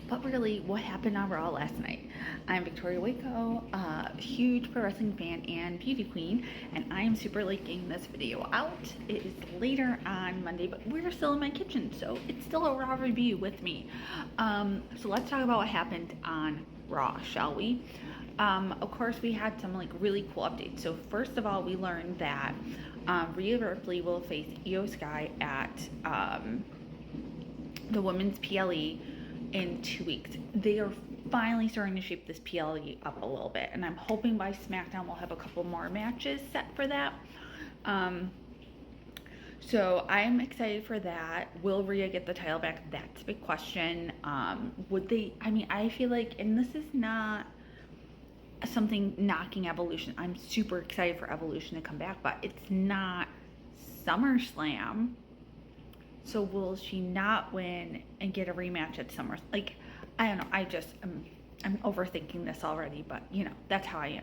But really, what happened on Raw last night? I'm Victoria Waco, a huge pro wrestling fan and beauty queen, and I am super late getting this video out. It is later on Monday, but we're still in my kitchen, so it's still a Raw review with me. So let's talk about what happened on Raw, shall we? Of course, we had some really cool updates. So first of all, we learned that Rhea Ripley will face Io Sky at the women's PLE in 2 weeks. They are finally starting to shape this PLE up a little bit, and I'm hoping by SmackDown we'll have a couple more matches set for that. So I'm excited for that. Will Rhea get the title back? That's a big question. Would they? I mean, I feel like, and this is not something knocking Evolution. I'm super excited for Evolution to come back, but it's not SummerSlam. So will she not win and get a rematch at SummerSlam? Like, I don't know. I'm overthinking this already, but that's how I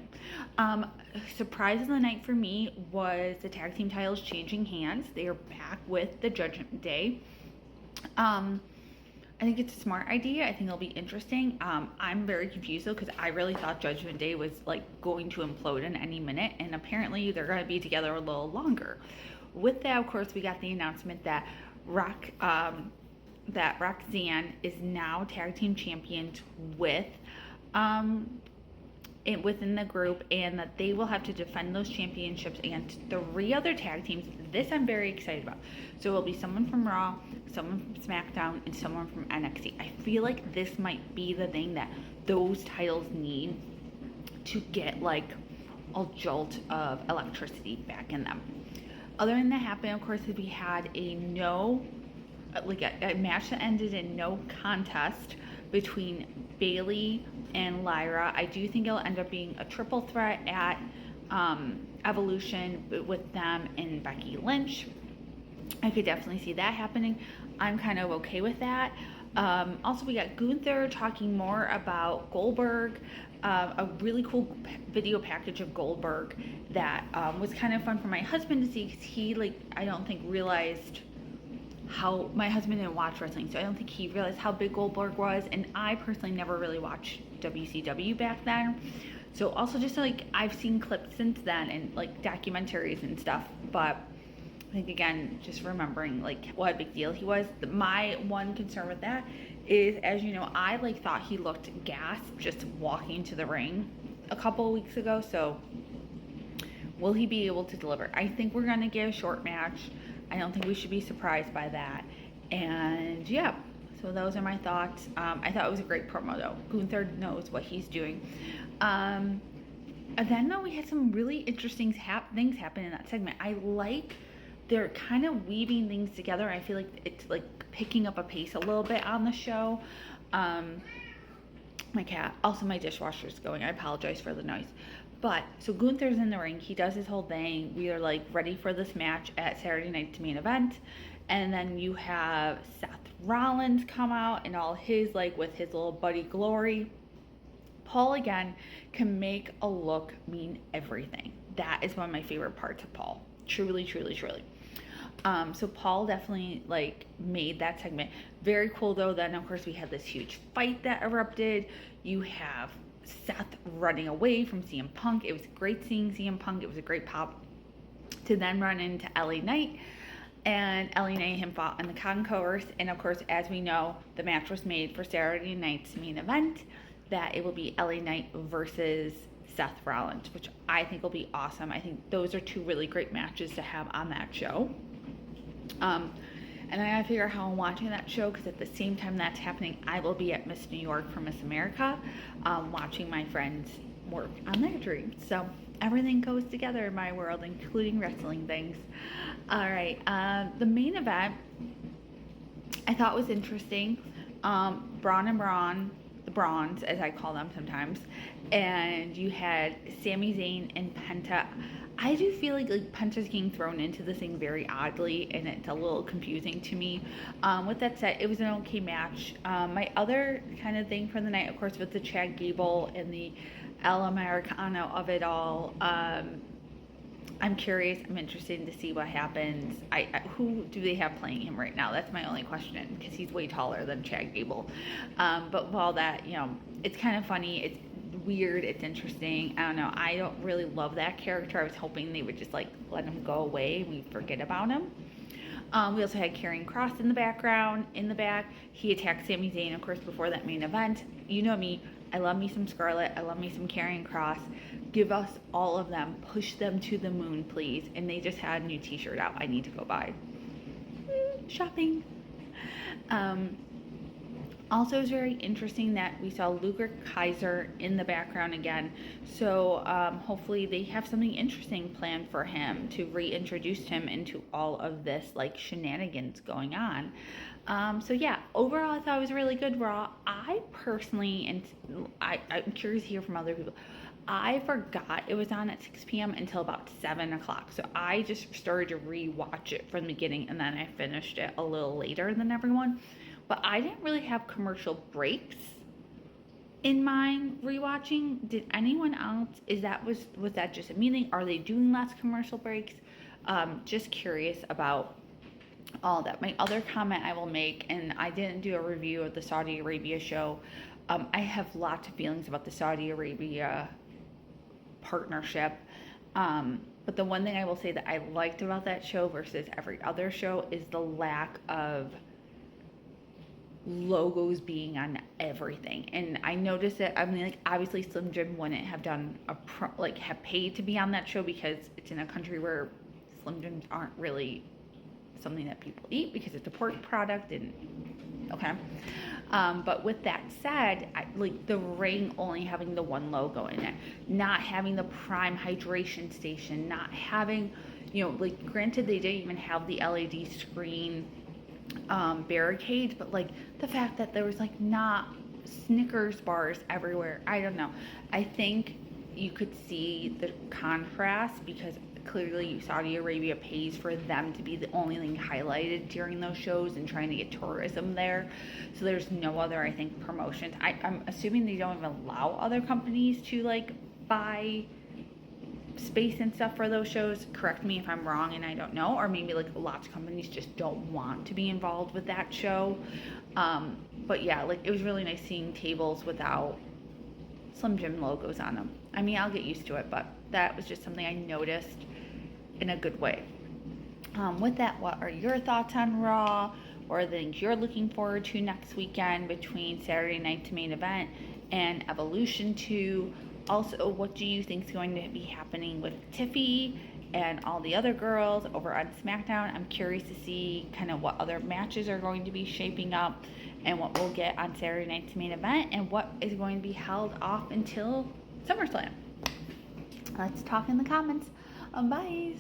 am. Surprise of the night for me was the tag team titles changing hands. They are back with the Judgment Day. I think it's a smart idea. I think it'll be interesting. I'm very confused though, because I really thought Judgment Day was going to implode in any minute, and apparently they're going to be together a little longer. With that, of course, we got the announcement that Roxanne is now tag team champions within the group, and that they will have to defend those championships against 3 other tag teams. This I'm very excited about. So it will be someone from Raw, someone from SmackDown, and someone from NXT. I feel like this might be the thing that those titles need to get a jolt of electricity back in them. Other than that happened, of course, we had a match that ended in no contest between Bayley and Lyra. I do think it'll end up being a triple threat at Evolution with them and Becky Lynch. I could definitely see that happening. I'm kind of okay with that. Also, we got Gunther talking more about Goldberg. A really cool video package of Goldberg that was kind of fun for my husband to see, because he I don't think realized how, my husband didn't watch wrestling, so I don't think he realized how big Goldberg was, and I personally never really watched WCW back then. So also just I've seen clips since then and documentaries and stuff, but I think again, just remembering what a big deal he was. My one concern with that is, as you know, I thought he looked gassed just walking to the ring a couple of weeks ago. So will he be able to deliver? I think we're gonna get a short match. I don't think we should be surprised by that. And yeah, so those are my thoughts. I thought it was a great promo though. Gunther knows what he's doing. And then though, we had some really interesting things happen in that segment. They're kind of weaving things together. I feel like it's picking up a pace a little bit on the show. My cat, also my dishwasher's going. I apologize for the noise. But so Gunther's in the ring. He does his whole thing. We are ready for this match at Saturday night's main event. And then you have Seth Rollins come out and all his with his little buddy Glory. Paul again can make a look mean everything. That is one of my favorite parts of Paul. Truly, truly, truly. So Paul definitely made that segment very cool though. Then of course we had this huge fight that erupted. You have Seth running away from CM Punk. It was great seeing CM Punk. It was a great pop to then run into LA Knight, and LA Knight and him fought in the concourse. And of course, as we know, the match was made for Saturday night's main event, that it will be LA Knight versus Seth Rollins, which I think will be awesome. I think those are 2 really great matches to have on that show. And I gotta figure out how I'm watching that show, because at the same time that's happening, I will be at Miss New York for Miss America, watching my friends work on their dreams. So everything goes together in my world, including wrestling things. All right, the main event I thought was interesting. Braun and Braun, the Brawns as I call them sometimes, and you had Sami Zayn and Penta. I do feel like Penta's getting thrown into this thing very oddly, and it's a little confusing to me. With that said, it was an okay match. My other kind of thing for the night, of course, was the Chad Gable and the El Americano of it all. I I'm curious. I'm interested to see what happens. Who do they have playing him right now? That's my only question, because he's way taller than Chad Gable. But while that, it's kind of funny. It's weird. It's interesting. I don't know. I don't really love that character. I was hoping they would just like let him go away and we forget about him. We also had Karrion Kross in the background, in the back. He attacked Sami Zayn, of course, before that main event. You know me. I love me some Scarlett. I love me some Karrion Kross. Give us all of them. Push them to the moon, please. And they just had a new t-shirt out I need to go buy. Shopping. Also, it's very interesting that we saw Luger Kaiser in the background again. So hopefully they have something interesting planned for him to reintroduce him into all of this like shenanigans going on. So yeah, overall I thought it was really good Raw. I personally, and I'm curious to hear from other people, I forgot it was on at 6 p.m. until about 7 o'clock. So I just started to re-watch it from the beginning, and then I finished it a little later than everyone. But I didn't really have commercial breaks in mind rewatching. Did anyone else? Was that just a me thing? Are they doing less commercial breaks? Just curious about all that. My other comment I will make, and I didn't do a review of the Saudi Arabia show. I have lots of feelings about the Saudi Arabia partnership. But the one thing I will say that I liked about that show versus every other show is the lack of logos being on everything. And I noticed it. I mean, like, obviously Slim Jim wouldn't have done have paid to be on that show because it's in a country where Slim Jims aren't really something that people eat because it's a pork product. And okay, but with that said, like the ring only having the one logo in it, not having the Prime hydration station, not having, like, granted they didn't even have the LED screen barricades, but like the fact that there was like not Snickers bars everywhere. I don't know. I think you could see the contrast because clearly Saudi Arabia pays for them to be the only thing highlighted during those shows and trying to get tourism there. So there's no other, I think, promotions. I'm assuming they don't even allow other companies to like buy space and stuff for those shows. Correct me if I'm wrong and I don't know, or maybe like lots of companies just don't want to be involved with that show. But yeah, like it was really nice seeing tables without Slim Jim logos on them. I mean, I'll get used to it, but that was just something I noticed in a good way. With that, what are your thoughts on Raw, or the things you're looking forward to next weekend between Saturday night's main event and Evolution 2? Also, what do you think is going to be happening with Tiffy and all the other girls over on SmackDown? I'm curious to see kind of what other matches are going to be shaping up and what we'll get on Saturday night's main event and what is going to be held off until SummerSlam. Let's talk in the comments. Bye.